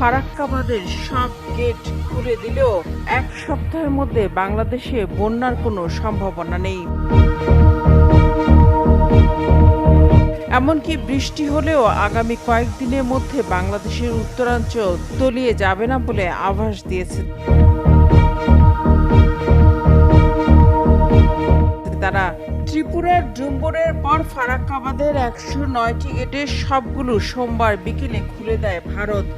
ফারাক্কা বাঁধের সব গেট খুলে দিলেও এক সপ্তাহের মধ্যে বাংলাদেশে বন্যার কোনো সম্ভাবনা নেই। এমনকি বৃষ্টি হলেও আগামী কয়েকদিনের মধ্যে বাংলাদেশের উত্তরাঞ্চল তলিয়ে যাবে না বলে আভাস দিয়েছে তারা। ত্রিপুরার ডুম্বরের পর ফারাক্কা বাঁধের ১০৯টি গেটের সবগুলো সোমবার বিকেলে খুলে দেয় ভারত।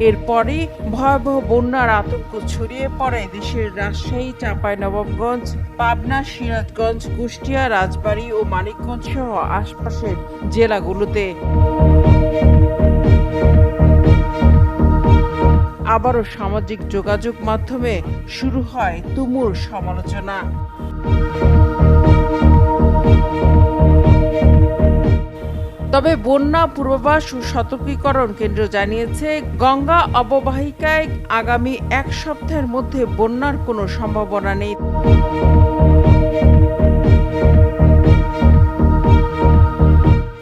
এরপরই ভয়াবহ বন্যার আতঙ্ক ছড়িয়ে পড়ে দেশের রাজশাহী, চাঁপাইনবাবগঞ্জ, পাবনা, সিরাজগঞ্জ, কুষ্টিয়া, রাজবাড়ী ও মানিকগঞ্জ সহ আশপাশের জেলাগুলোতে। আবারও সামাজিক যোগাযোগ মাধ্যমে শুরু হয় তুমুল সমালোচনা। তবে বন্যা পূর্বাভাস ও সতর্কীকরণ কেন্দ্র জানিয়েছে, গঙ্গা অববাহিকায় আগামী এক সপ্তাহের মধ্যে বন্যার কোনো সম্ভাবনা নেই।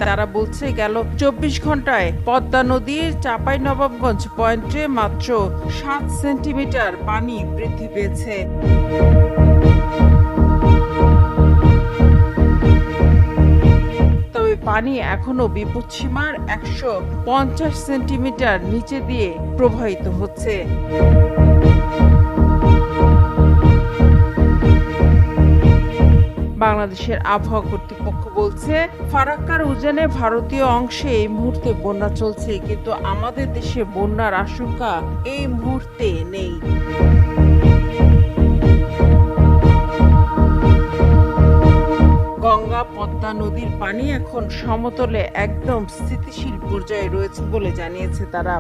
তারা বলছে, গেল ২৪ ঘন্টায় পদ্মা নদীর চাঁপাইনবাবগঞ্জ পয়েন্টে মাত্র ৭ সেন্টিমিটার পানি বৃদ্ধি পেয়েছে। তবে পানি এখনো বিপদসীমার ১৫০ সেন্টিমিটার নিচে দিয়ে প্রবাহিত হচ্ছে। বাংলাদেশের আবহাওয়া কর্তৃপক্ষ বলছে, ফারাক্কার উজানে ভারতীয় অংশে এই মুহূর্তে বন্যা চলছে, কিন্তু আমাদের দেশে বন্যার আশঙ্কা এই মুহূর্তে নেই। গঙ্গা পদ্মা নদীর পানি এখন সমতলে একদম স্থিতিশীল পর্যায়ে রয়েছে বলে জানিয়েছে তারা।